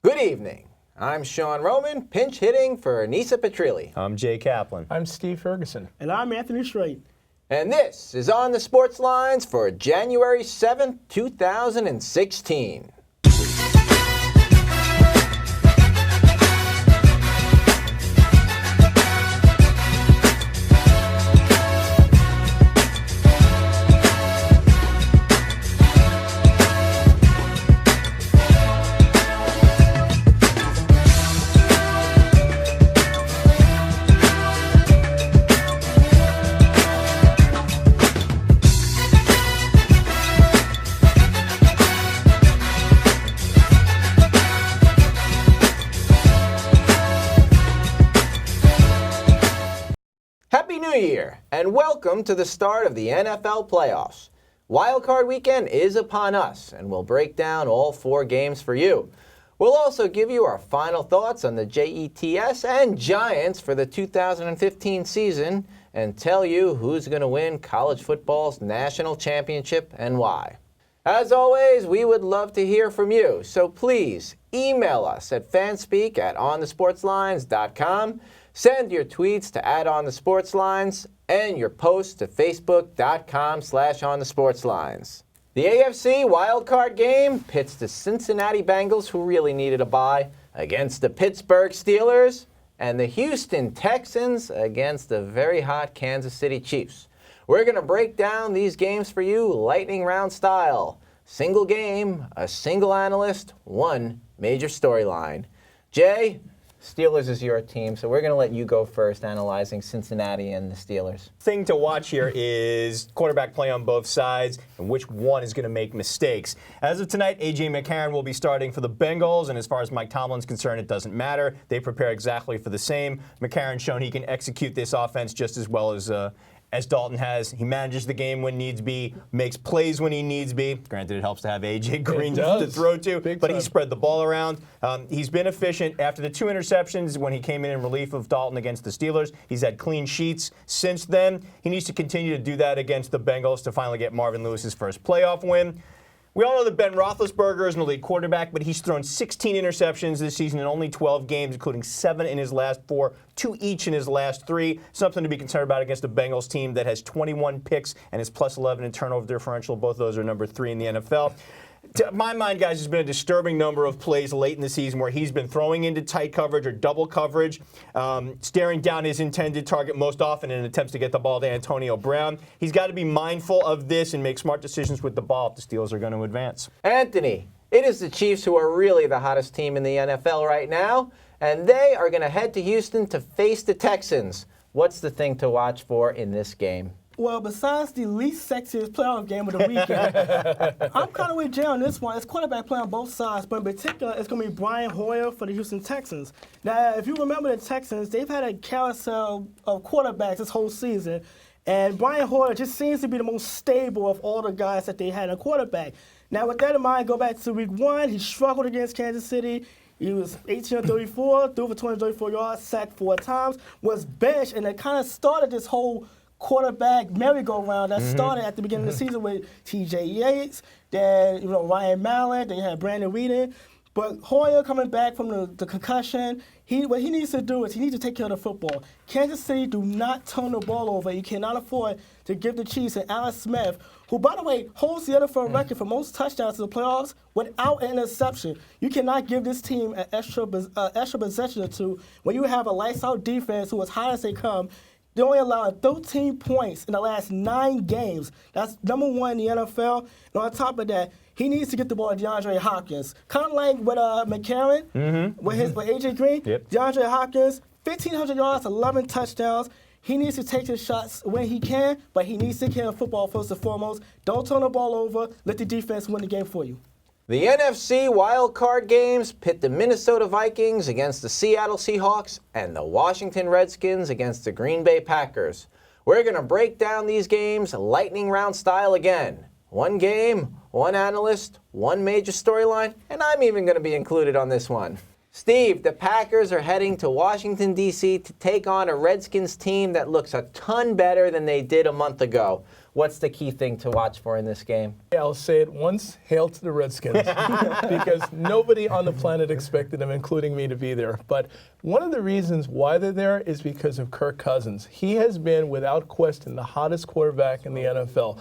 Good evening. I'm Sean Roman, pinch hitting for Nisa Petrilli. I'm Jay Kaplan. I'm Steve Ferguson. And I'm Anthony Strait. And this is On the Sports Lines for January 7th, 2016. Happy New Year, and welcome to the start of the NFL playoffs. WildCard weekend is upon us, and we'll break down all 4 games for you. We'll also give you our final thoughts on the Jets and Giants for the 2015 season, and tell you who's going to win college football's national championship and why. As always, we would love to hear from you, so please email us at fanspeak@onthesportslines.com. Send your tweets to @OnTheSportsLines and your posts to Facebook.com/OnTheSportsLines. The AFC wildcard game pits the Cincinnati Bengals, who really needed a bye, against the Pittsburgh Steelers, and the Houston Texans against the very hot Kansas City Chiefs. We're going to break down these games for you lightning round style. Single game, a single analyst, one major storyline. Jay, Steelers is your team, so we're going to let you go first, analyzing Cincinnati and the Steelers. Thing to watch here is quarterback play on both sides and which one is going to make mistakes. As of tonight, A.J. McCarron will be starting for the Bengals, and as far as Mike Tomlin's concerned, it doesn't matter. They prepare exactly for the same. McCarron's shown he can execute this offense just as well as Dalton has. He manages the game when needs be, makes plays when he needs be. Granted, it helps to have A.J. Green to throw to, but he spread the ball around. He's been efficient. After the 2 interceptions when he came in relief of Dalton against the Steelers, he's had clean sheets since then. He needs to continue to do that against the Bengals to finally get Marvin Lewis's first playoff win. We all know that Ben Roethlisberger is an elite quarterback, but he's thrown 16 interceptions this season in only 12 games, including 7 in his last 4, 2 each in his last 3. Something to be concerned about against a Bengals team that has 21 picks and is plus 11 in turnover differential. Both of those are number 3 in the NFL. To my mind, guys, there's been a disturbing number of plays late in the season where he's been throwing into tight coverage or double coverage, staring down his intended target most often in attempts to get the ball to Antonio Brown. He's got to be mindful of this and make smart decisions with the ball if the Steelers are going to advance. Anthony, it is the Chiefs who are really the hottest team in the NFL right now, and they are going to head to Houston to face the Texans. What's the thing to watch for in this game? Well, besides the least sexiest playoff game of the weekend, I'm kind of with Jay on this one. It's quarterback play on both sides, but in particular, it's going to be Brian Hoyer for the Houston Texans. Now, if you remember the Texans, they've had a carousel of quarterbacks this whole season, and Brian Hoyer just seems to be the most stable of all the guys that they had in quarterback. Now, with that in mind, go back to week 1. He struggled against Kansas City. He was 18 of 34, threw for 234 yards, sacked 4 times, was benched, and it kind of started this whole quarterback merry-go-round that started at the beginning of the season with T.J. Yates, then Ryan Mallett, then you had Brandon Weeden. But Hoyer coming back from the concussion, what he needs to do is he needs to take care of the football. Kansas City do not turn the ball over. You cannot afford to give the Chiefs and Alex Smith, who, by the way, holds the NFL record for most touchdowns in the playoffs without an interception. You cannot give this team an extra possession or two when you have a lights-out defense who, as high as they come, they only allowed 13 points in the last 9 games. That's number 1 in the NFL. And on top of that, he needs to get the ball to DeAndre Hopkins. Kind of like with McCarron, with A.J. Green. Yep. DeAndre Hopkins, 1,500 yards, 11 touchdowns. He needs to take his shots when he can, but he needs to take care of football first and foremost. Don't turn the ball over. Let the defense win the game for you. The NFC wildcard games pit the Minnesota Vikings against the Seattle Seahawks and the Washington Redskins against the Green Bay Packers. We're going to break down these games lightning round style again. 1 game, 1 analyst, 1 major storyline, and I'm even going to be included on this one. Steve, the Packers are heading to Washington, D.C. to take on a Redskins team that looks a ton better than they did a month ago. What's the key thing to watch for in this game? I'll say it once, hail to the Redskins, because nobody on the planet expected them, including me, to be there. But one of the reasons why they're there is because of Kirk Cousins. He has been, without question, the hottest quarterback in the NFL.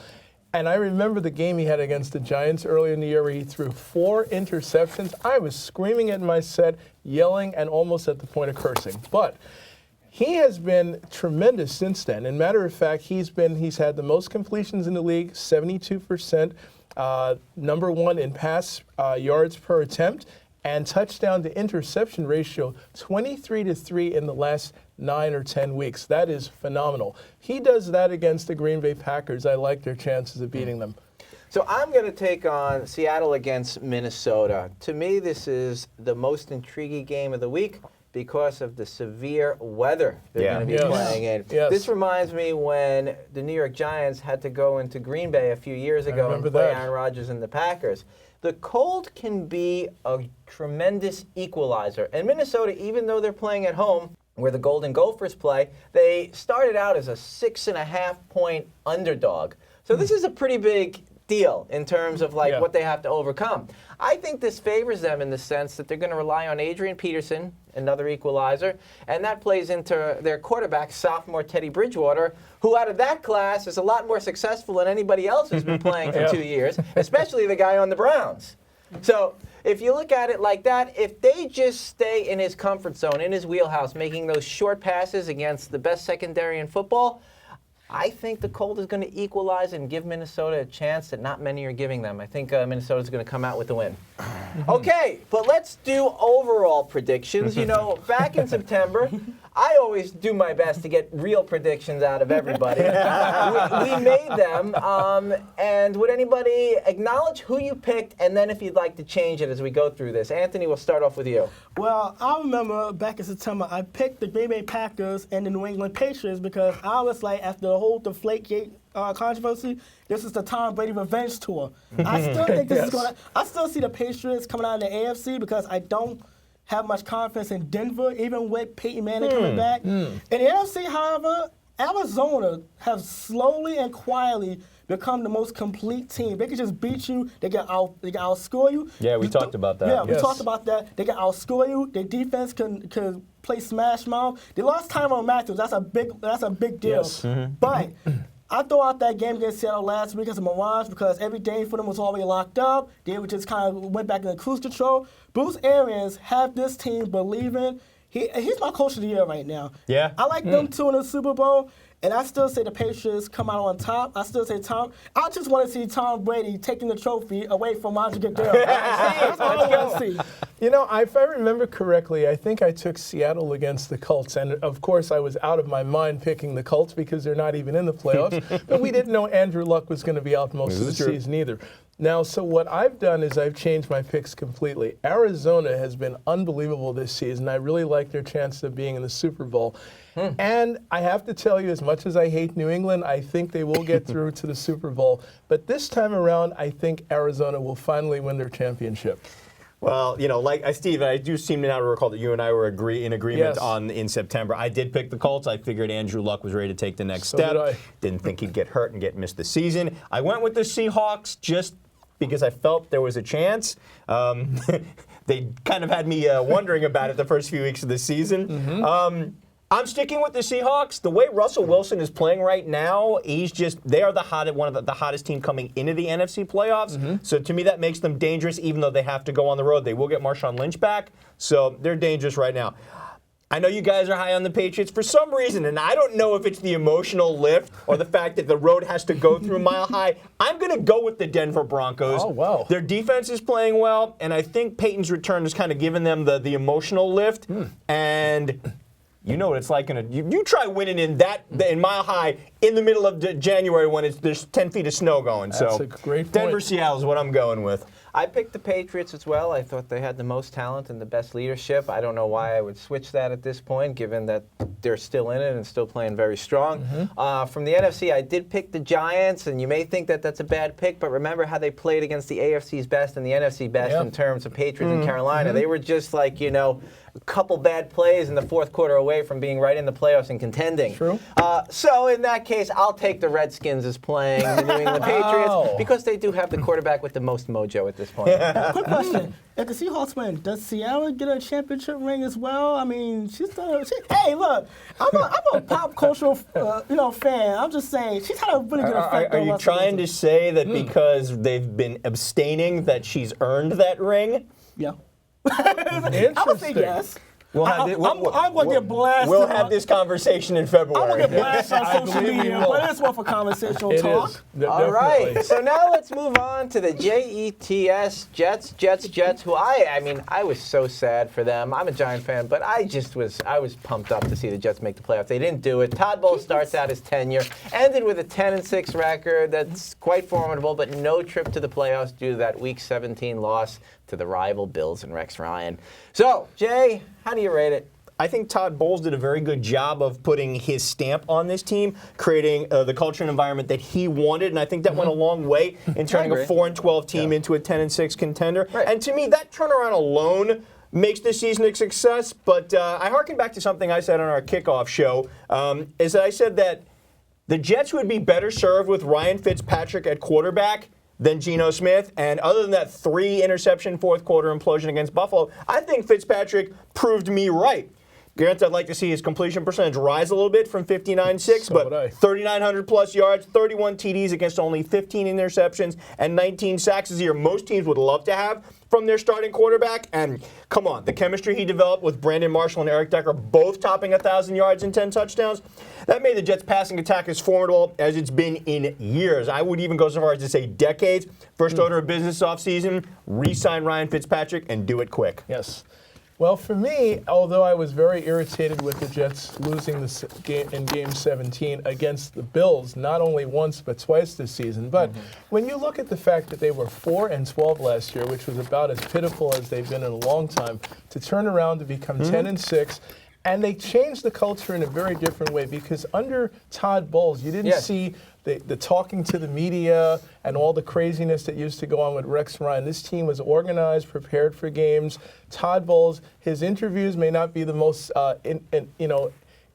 And I remember the game he had against the Giants earlier in the year where he threw 4 interceptions. I was screaming at my set, yelling, and almost at the point of cursing. But he has been tremendous since then. And matter of fact, he's had the most completions in the league, 72%, number 1 in pass yards per attempt, and touchdown to interception ratio 23-3 in the last 9 or 10 weeks. That is phenomenal. He does that against the Green Bay Packers. I like their chances of beating them. So I'm going to take on Seattle against Minnesota. To me, this is the most intriguing game of the week because of the severe weather they're going to be playing in. Yes. This reminds me when the New York Giants had to go into Green Bay a few years ago and play Aaron Rodgers and the Packers. The cold can be a tremendous equalizer. And Minnesota, even though they're playing at home, where the Golden Gophers play, they started out as a 6.5-point underdog. So this is a pretty big deal in terms of what they have to overcome. I think this favors them in the sense that they're going to rely on Adrian Peterson, another equalizer, and that plays into their quarterback, sophomore Teddy Bridgewater, who out of that class is a lot more successful than anybody else who's been playing for 2 years, especially the guy on the Browns. So if you look at it like that, if they just stay in his comfort zone, in his wheelhouse, making those short passes against the best secondary in football, I think the Colt is going to equalize and give Minnesota a chance that not many are giving them. I think Minnesota's going to come out with the win. Okay, but let's do overall predictions. You know, back in September, I always do my best to get real predictions out of everybody. We made them. And would anybody acknowledge who you picked, and then if you'd like to change it as we go through this? Anthony, we'll start off with you. Well, I remember back in September, I picked the Green Bay Packers and the New England Patriots because I was like, after the whole Deflategate controversy, this is the Tom Brady revenge tour. I still think this is going to. I still see the Patriots coming out of the AFC because I don't have much confidence in Denver, even with Peyton Manning coming back. In the NFC, however, Arizona have slowly and quietly become the most complete team. They can just beat you. They can outscore you. Yeah, we talked about that. Yeah, we talked about that. They can outscore you. Their defense can play smash mouth. They lost Tyrann Matthew. That's a big deal. Yes. But I threw out that game against Seattle last week as a mirage because every day for them was already locked up. They just kind of went back into cruise control. Bruce Arians have this team believing. He's my coach of the year right now. Yeah. I like them two in the Super Bowl. And I still say the Patriots come out on top. I still say I just want to see Tom Brady taking the trophy away from Roger Goodell. That's all I want to see. You know, if I remember correctly, I think I took Seattle against the Colts. And, of course, I was out of my mind picking the Colts because they're not even in the playoffs. But we didn't know Andrew Luck was going to be out most of the season either. Now, so what I've done is I've changed my picks completely. Arizona has been unbelievable this season. I really like their chance of being in the Super Bowl. And I have to tell you, as much as I hate New England, I think they will get through to the Super Bowl. But this time around, I think Arizona will finally win their championship. Well, you know, like Steve, I do seem to now recall that you and I were in agreement Yes. in September. I did pick the Colts. I figured Andrew Luck was ready to take the next So step. did I. Didn't think he'd get hurt and miss the season. I went with the Seahawks just because I felt there was a chance. They kind of had me wondering about it the first few weeks of the season. I'm sticking with the Seahawks. The way Russell Wilson is playing right now, they are one of the hottest team coming into the NFC playoffs. So to me, that makes them dangerous, even though they have to go on the road. They will get Marshawn Lynch back, so they're dangerous right now. I know you guys are high on the Patriots for some reason, and I don't know if it's the emotional lift or the fact that the road has to go through Mile High. I'm going to go with the Denver Broncos. Oh, wow. Their defense is playing well, and I think Peyton's return has kind of given them the emotional lift. And you know what it's like. You try winning in Mile High in the middle of January when there's 10 feet of snow going. That's so a great point. Denver, Seattle is what I'm going with. I picked the Patriots as well. I thought they had the most talent and the best leadership. I don't know why I would switch that at this point, given that they're still in it and still playing very strong. From the NFC, I did pick the Giants, and you may think that that's a bad pick, but remember how they played against the AFC's best and the NFC best in terms of Patriots and Carolina. They were just like, a couple bad plays in the fourth quarter away from being right in the playoffs and contending. True. So in that case, I'll take the Redskins as playing the New England Patriots because they do have the quarterback with the most mojo at this point. Quick question. If the Seahawks win, does Seattle get a championship ring as well? I mean, hey, look, I'm a pop cultural fan. I'm just saying, she's had a really good effect. Are you trying to say that because they've been abstaining that she's earned that ring? Yeah. Interesting. I would say yes. I'm going to get blasted. We'll have this conversation in February. I'm going to get blasted on I social believe media, you will. but it's worth a conversational It talk. is. All right, Definitely. so now let's move on to the Jets, Jets, who I was so sad for them. I'm a Giant fan, but I was pumped up to see the Jets make the playoffs. They didn't do it. Todd Bowles starts out his tenure, ended with a 10-6 record. That's quite formidable, but no trip to the playoffs due to that Week 17 loss to the rival Bills and Rex Ryan. So, Jay, how do you rate it? I think Todd Bowles did a very good job of putting his stamp on this team, creating the culture and environment that he wanted, and I think that went a long way in turning a 4-12 team into a 10-6 contender. Right. And to me, that turnaround alone makes this season a success. But I harken back to something I said on our kickoff show, is that I said that the Jets would be better served with Ryan Fitzpatrick at quarterback than Geno Smith. And other than that 3-interception fourth quarter implosion against Buffalo, I think Fitzpatrick proved me right. Granted, I'd like to see his completion percentage rise a little bit from 59.6, but 3,900 plus yards, 31 TDs against only 15 interceptions, and 19 sacks is a year most teams would love to have from their starting quarterback. And come on, the chemistry he developed with Brandon Marshall and Eric Decker, both topping 1,000 yards and 10 touchdowns, that made the Jets' passing attack as formidable as it's been in years. I would even go so far as to say decades. First order of business offseason, re-sign Ryan Fitzpatrick and do it quick. Yes. Well, for me, although I was very irritated with the Jets losing this game in Game 17 against the Bills, not only once but twice this season, but when you look at the fact that they were 4-12 last year, which was about as pitiful as they've been in a long time, to turn around to become 10-6, and they changed the culture in a very different way because under Todd Bowles, you didn't see the talking to the media and all the craziness that used to go on with Rex Ryan. This team was organized, prepared for games. Todd Bowles, his interviews may not be the most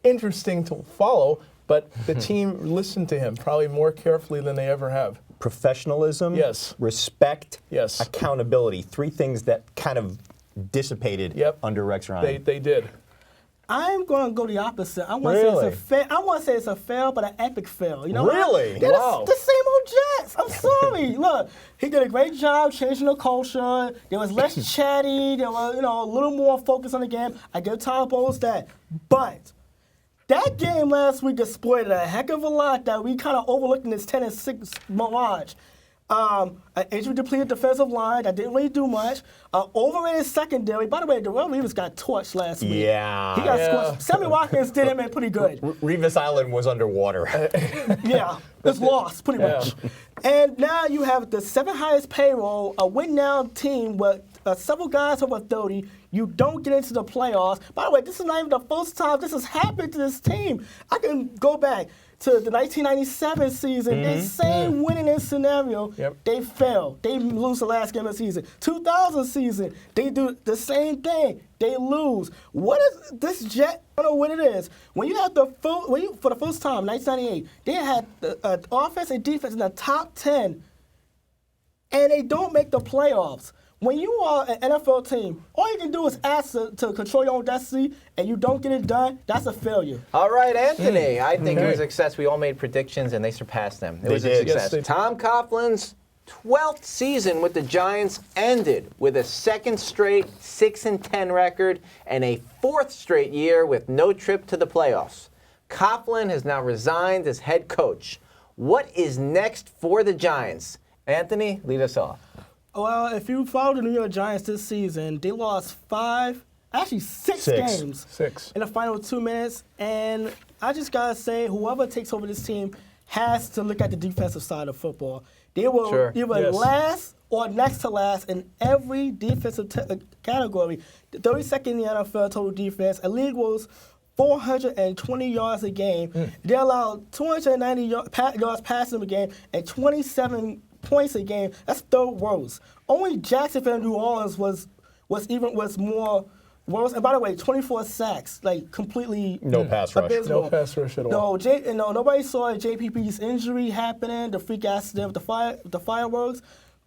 interesting to follow, but the team listened to him probably more carefully than they ever have. Professionalism, respect, accountability. Three things that kind of dissipated under Rex Ryan. They did. I'm going to go the opposite. I want to say it's a fail, but an epic fail. You know? Really? Yeah, wow. The same old Jets. I'm sorry. Look, he did a great job changing the culture. There was less chatty. There was, a little more focus on the game. I give Todd Bowles that. But that game last week exploited a heck of a lot that we kind of overlooked in this 10-6 mirage. An injury-depleted defensive line that didn't really do much. Overrated secondary. By the way, Darrell Reeves got torched last week. Yeah. He got squashed. Sammy Watkins did him in pretty good. Revis Island was underwater. It's lost, pretty much. And now you have the seventh highest payroll, a win-now team with several guys over 30. You don't get into the playoffs. By the way, this is not even the first time this has happened to this team. I can go back to the 1997 season, the same winning scenario, they fail. They lose the last game of the season. 2000 season, they do the same thing. They lose. What is this Jet? I don't know what it is. When you have for the first time, 1998, they had the offense and defense in the top 10, and they don't make the playoffs. When you are an NFL team, all you can do is ask to control your own destiny, and you don't get it done, that's a failure. All right, Anthony. I think it was a success. We all made predictions, and they surpassed them. It was a success. Yes, Tom Coughlin's 12th season with the Giants ended with a second straight 6-10 record and a fourth straight year with no trip to the playoffs. Coughlin has now resigned as head coach. What is next for the Giants? Anthony, lead us off. Well, if you follow the New York Giants this season, they lost six games in the final 2 minutes. And I just got to say, whoever takes over this team has to look at the defensive side of football. They were either last or next to last in every defensive category. 32nd in the NFL total defense. A league was 420 yards a game. They allowed 290 yards passing a game and 27 points a game. That's third worst. Only Jacksonville and New Orleans was more worse. And by the way, 24 sacks, like completely No pass rush. abysmal. No pass rush at all. No, nobody saw JPP's injury happening, the freak accident with the fireworks.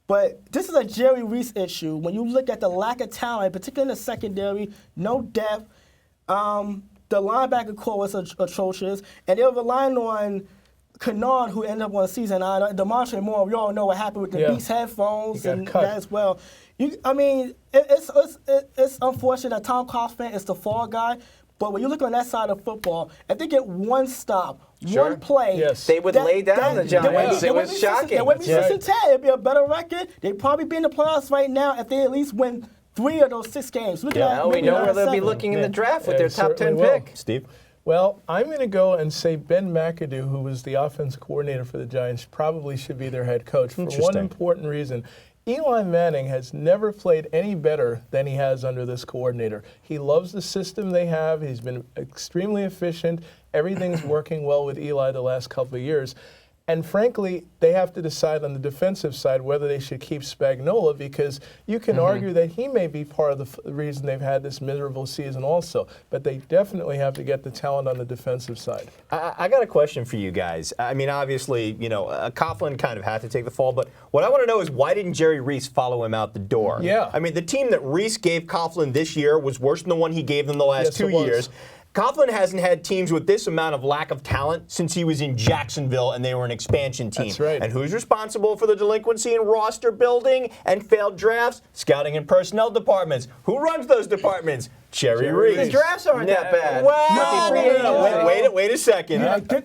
But this is a Jerry Reese issue. When you look at the lack of talent, particularly in the secondary, no depth. The linebacker core was atrocious, and they were relying on Kennard, who ended up on the season. DeMarshall Moore, we all know what happened with the Beats headphones and cut. that as well. It's unfortunate that Tom Coughlin is the fall guy, but when you look on that side of football, if they get one stop, one play, They would lay down the Giants. It was shocking. It would be 6-10. It'd be a better record. They'd probably be in the playoffs right now if they at least win 3 of those 6 games. We know where they'll be looking in the draft with their top 10 pick. Steve? Well, I'm going to go and say Ben McAdoo, who was the offensive coordinator for the Giants, probably should be their head coach for one important reason. Eli Manning has never played any better than he has under this coordinator. He loves the system they have. He's been extremely efficient. Everything's working well with Eli the last couple of years. And frankly, they have to decide on the defensive side whether they should keep Spagnuolo, because you can argue that he may be part of the reason they've had this miserable season also. But they definitely have to get the talent on the defensive side. I got a question for you guys. I mean, obviously, Coughlin kind of had to take the fall, but what I want to know is why didn't Jerry Reese follow him out the door? Yeah. I mean, the team that Reese gave Coughlin this year was worse than the one he gave them the last 2 years. Coughlin hasn't had teams with this amount of lack of talent since he was in Jacksonville and they were an expansion team. That's right. And who's responsible for the delinquency in roster building and failed drafts? Scouting and personnel departments. Who runs those departments? Jerry Reese. The drafts aren't that bad. Wait a second.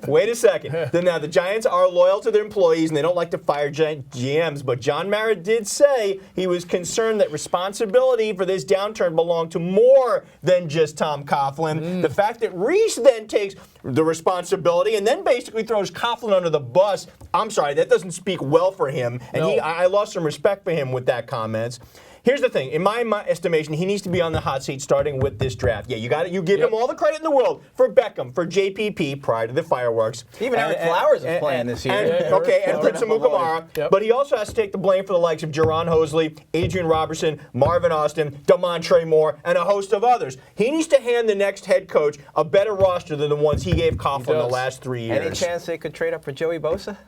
Wait a second. Now, the Giants are loyal to their employees, and they don't like to fire GMs, but John Mara did say he was concerned that responsibility for this downturn belonged to more than just Tom Coughlin. The fact that Reese then takes the responsibility and then basically throws Coughlin under the bus, I'm sorry, that doesn't speak well for him, and I lost some respect for him with that comments. Here's the thing. In my estimation, he needs to be on the hot seat starting with this draft. Yeah, you give him all the credit in the world for Beckham, for JPP prior to the fireworks. Even Eric Flowers is playing this year. And Prince Amukamara. Yep. But he also has to take the blame for the likes of Jerron Hosley, Adrian Robertson, Marvin Austin, DeMontre Moore, and a host of others. He needs to hand the next head coach a better roster than the ones he gave Coughlin the last 3 years. Any chance they could trade up for Joey Bosa?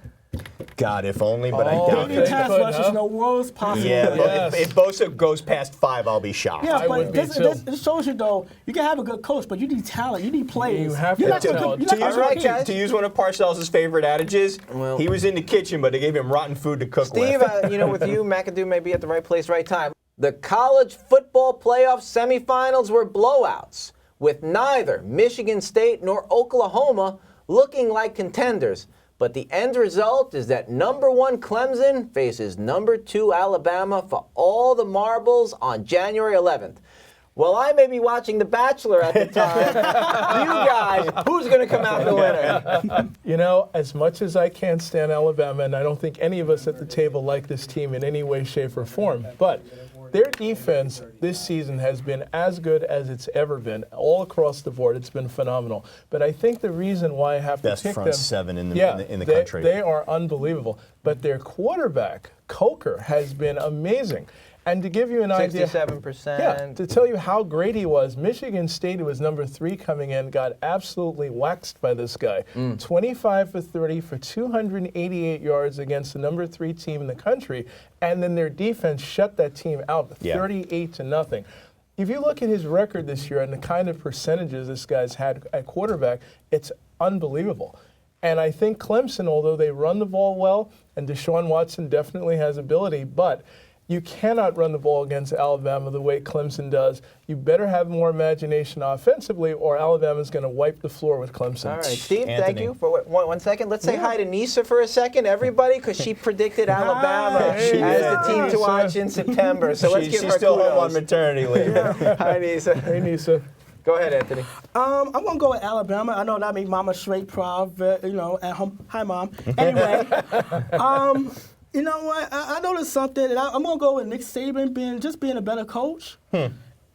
God, if only, but I doubt Maybe it. pass rushers in the worst possible. Yeah, way. but if Bosa goes past 5, I'll be shocked. Yeah, I but would be too. this shows you, though, you can have a good coach, but you need talent. You need players. You have You're to not gonna- talent. you're not To gonna use, compete. to use one of Parcells' favorite adages, he was in the kitchen, but they gave him rotten food to cook Steve, with. with you, McAdoo may be at the right place, right time. The college football playoff semifinals were blowouts, with neither Michigan State nor Oklahoma looking like contenders. But the end result is that number 1 Clemson faces number 2 Alabama for all the marbles on January 11th. Well, I may be watching The Bachelor at the time. You guys, who's going to come out the winner? As much as I can't stand Alabama, and I don't think any of us at the table like this team in any way, shape, or form, but their defense this season has been as good as it's ever been, all across the board. It's been phenomenal. But I think the reason why I have Best to pick front them, seven in the country. They are unbelievable. But their quarterback, Coker, has been amazing. And to give you an idea, 67%. yeah, to tell you how great he was, Michigan State, who was number 3 coming in, got absolutely waxed by this guy. 25 for 30 for 288 yards against the number 3 team in the country, and then their defense shut that team out, 38-0. If you look at his record this year and the kind of percentages this guy's had at quarterback, it's unbelievable. And I think Clemson, although they run the ball well, and Deshaun Watson definitely has ability, but you cannot run the ball against Alabama the way Clemson does. You better have more imagination offensively, or Alabama's going to wipe the floor with Clemson. All right, Steve, Anthony. thank you for one second. Let's say hi to Nisa for a second, everybody, because she predicted Alabama as the team to watch in September. So let's give her She's still kudos. home on maternity leave. Hi, Nisa. Hey, Nisa. Go ahead, Anthony. I'm going to go with Alabama. I know that made Mama straight proud, at home. Hi, Mom. Anyway, You know what? I noticed something, and I'm gonna go with Nick Saban being a better coach.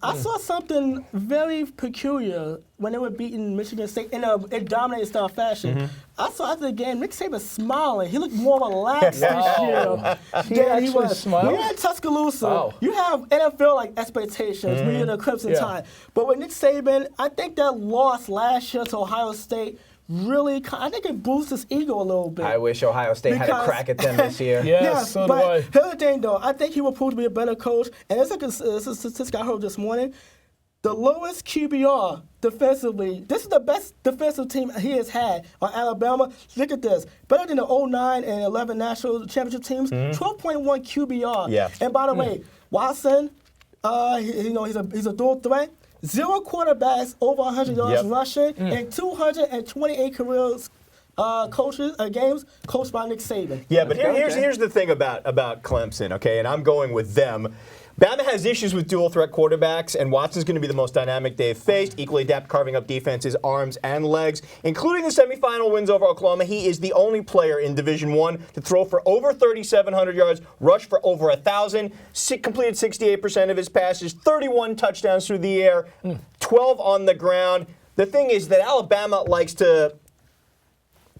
I saw something very peculiar when they were beating Michigan State in a dominating style fashion. I saw after the game, Nick Saban smiling. He looked more relaxed this year than he was. Smiled? When you're in Tuscaloosa, Wow. you have NFL-like expectations when you're in the Crimson Tide. But with Nick Saban, I think that loss last year to Ohio State really, I think it boosts his ego a little bit. I wish Ohio State had a crack at them this year. Yeah, so do but I. here's the thing, though. I think he will prove to be a better coach. And it's a statistic I heard this morning. The lowest QBR defensively. This is the best defensive team he has had on Alabama. Look at this. Better than the 09 and 11 national championship teams. 12.1 QBR. Yeah. And by the way, Watson, he's a dual threat. 0 quarterbacks over 100 yards rushing, and 228 careers games coached by Nick Saban. Yeah, but here's the thing about Clemson, okay, and I'm going with them. Bama has issues with dual threat quarterbacks, and Watson's going to be the most dynamic they've faced, equally adept carving up defenses, arms, and legs, including the semifinal wins over Oklahoma. He is the only player in Division I to throw for over 3,700 yards, rush for over 1,000, completed 68% of his passes, 31 touchdowns through the air, 12 on the ground. The thing is that Alabama likes to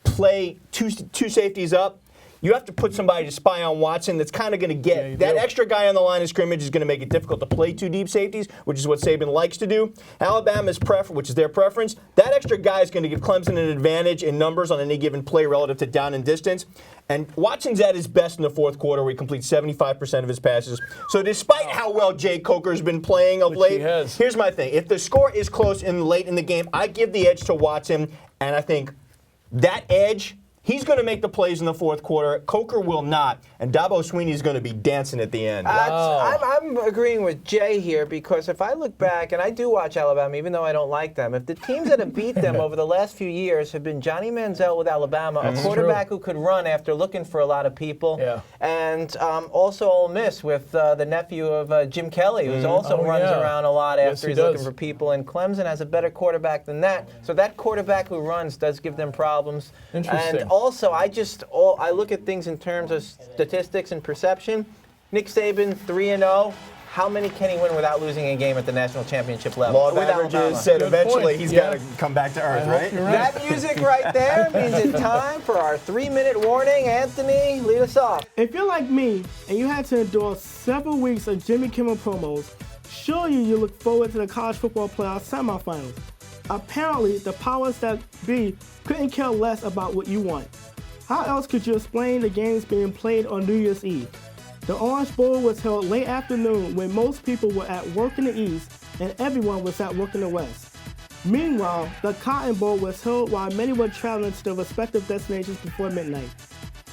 play two safeties up. You have to put somebody to spy on Watson that's kind of going to get that extra guy on the line of scrimmage is going to make it difficult to play two deep safeties, which is what Saban likes to do. Alabama's which is their preference, that extra guy is going to give Clemson an advantage in numbers on any given play relative to down and distance. And Watson's at his best in the fourth quarter where he completes 75% of his passes. So despite how well Jay Coker's been playing of late, here's my thing. If the score is close late in the game, I give the edge to Watson, and I think that edge, he's going to make the plays in the fourth quarter. Coker will not. And Dabo Swinney's going to be dancing at the end. I'm agreeing with Jay here because if I look back, and I do watch Alabama even though I don't like them, if the teams that have beat them over the last few years have been Johnny Manziel with Alabama, a quarterback who could run after looking for a lot of people, and also Ole Miss with the nephew of Jim Kelly, who also runs around a lot after he's looking for people, and Clemson has a better quarterback than that. So that quarterback who runs does give them problems. Interesting. And also, I look at things in terms of statistics and perception. Nick Saban, 3-0. How many can he win without losing a game at the national championship level? Law of averages said eventually he's got to come back to earth, right? That music right there means it's time for our 3-minute warning. Anthony, lead us off. If you're like me and you had to endure several weeks of Jimmy Kimmel promos, surely you look forward to the college football playoff semifinals. Apparently, the powers that be couldn't care less about what you want. How else could you explain the games being played on New Year's Eve? The Orange Bowl was held late afternoon when most people were at work in the East and everyone was at work in the West. Meanwhile, the Cotton Bowl was held while many were traveling to their respective destinations before midnight.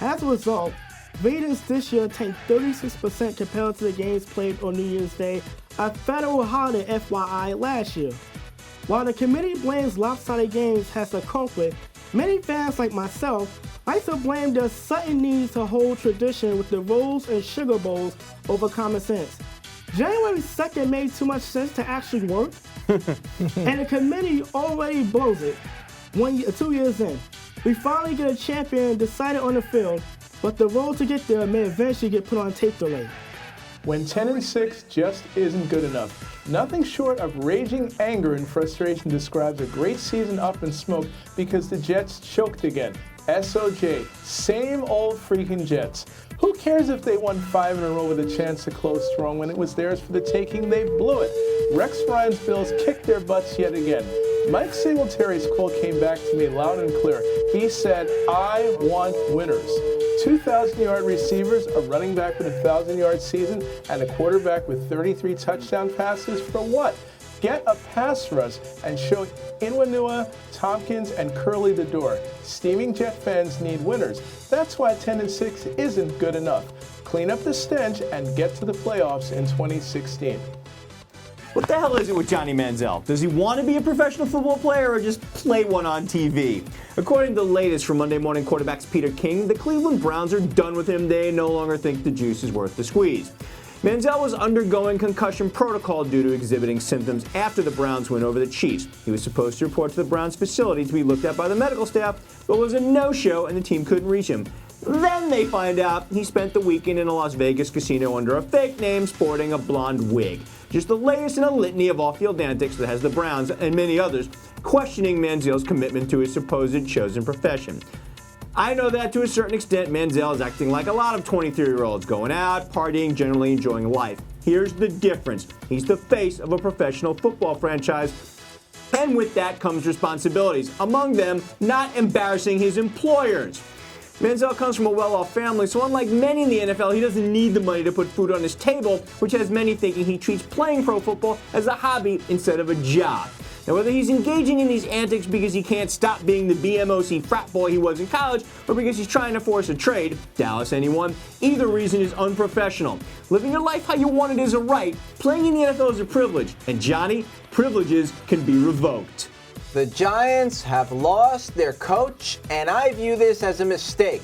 As a result, ratings this year tanked 36% compared to the games played on New Year's Day, a federal holiday FYI last year. While the committee blames lopsided games as the culprit, many fans like myself like to blame their sudden need to hold tradition with the rolls and sugar bowls over common sense. January 2nd made too much sense to actually work, and the committee already blows it 2 years in. We finally get a champion decided on the field, but the road to get there may eventually get put on tape delay. When 10-6 just isn't good enough. Nothing short of raging anger and frustration describes a great season up in smoke because the Jets choked again. SOJ, same old freaking Jets. Who cares if they won 5 in a row with a chance to close strong when it was theirs for the taking? They blew it. Rex Ryan's Bills kicked their butts yet again. Mike Singletary's quote came back to me loud and clear. He said, "I want winners." 2,000-yard receivers, a running back with a 1,000-yard season, and a quarterback with 33 touchdown passes for what? Get a pass rush and show Inwanua, Tompkins, and Curly the door. Steaming Jet fans need winners. That's why 10-6 isn't good enough. Clean up the stench and get to the playoffs in 2016. What the hell is it with Johnny Manziel? Does he want to be a professional football player or just play one on TV? According to the latest from Monday Morning Quarterback's Peter King, the Cleveland Browns are done with him. They no longer think the juice is worth the squeeze. Manziel was undergoing concussion protocol due to exhibiting symptoms after the Browns win over the Chiefs. He was supposed to report to the Browns facility to be looked at by the medical staff, but was a no-show and the team couldn't reach him. Then they find out he spent the weekend in a Las Vegas casino under a fake name sporting a blonde wig. Just the latest in a litany of off-field antics that has the Browns and many others questioning Manziel's commitment to his supposed chosen profession. I know that to a certain extent, Manziel is acting like a lot of 23-year-olds, going out, partying, generally enjoying life. Here's the difference. He's the face of a professional football franchise, and with that comes responsibilities. Among them, not embarrassing his employers. Manziel comes from a well-off family, so unlike many in the NFL, he doesn't need the money to put food on his table, which has many thinking he treats playing pro football as a hobby instead of a job. Now, whether he's engaging in these antics because he can't stop being the BMOC frat boy he was in college, or because he's trying to force a trade, Dallas anyone, either reason is unprofessional. Living your life how you want it is a right, playing in the NFL is a privilege, and Johnny, privileges can be revoked. The Giants have lost their coach, and I view this as a mistake.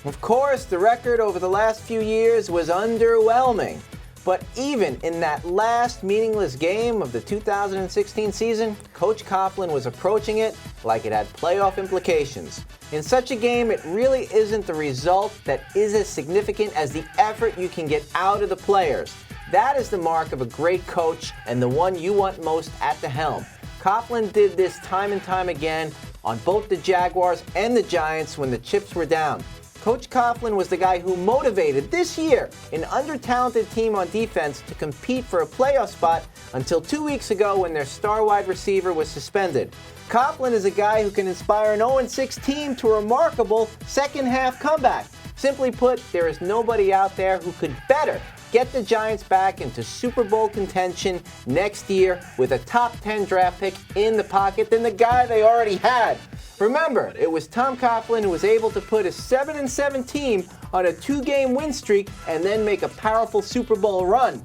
Of course, the record over the last few years was underwhelming. But even in that last meaningless game of the 2016 season, Coach Coughlin was approaching it like it had playoff implications. In such a game, it really isn't the result that is as significant as the effort you can get out of the players. That is the mark of a great coach and the one you want most at the helm. Coughlin did this time and time again on both the Jaguars and the Giants when the chips were down. Coach Coughlin was the guy who motivated this year an under-talented team on defense to compete for a playoff spot until 2 weeks ago when their star wide receiver was suspended. Coughlin is a guy who can inspire an 0-6 team to a remarkable second-half comeback. Simply put, there is nobody out there who could better get the Giants back into Super Bowl contention next year with a top 10 draft pick in the pocket than the guy they already had. Remember, it was Tom Coughlin who was able to put a 7-7 team on a 2-game win streak and then make a powerful Super Bowl run.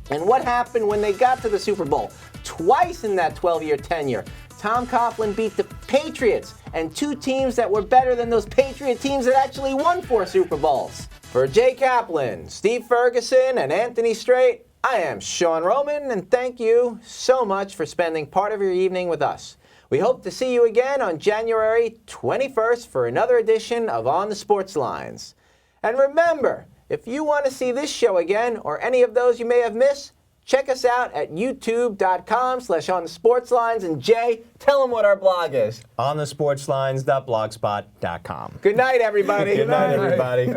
And what happened when they got to the Super Bowl? Twice in that 12-year tenure, Tom Coughlin beat the Patriots and two teams that were better than those Patriot teams that actually won 4 Super Bowls. For Jay Kaplan, Steve Ferguson, and Anthony Strait, I am Sean Roman, and thank you so much for spending part of your evening with us. We hope to see you again on January 21st for another edition of On the Sports Lines. And remember, if you want to see this show again or any of those you may have missed, check us out at youtube.com/onthesportslines. And Jay, tell them what our blog is. onthesportslines.blogspot.com. Good night, everybody. Good night, everybody.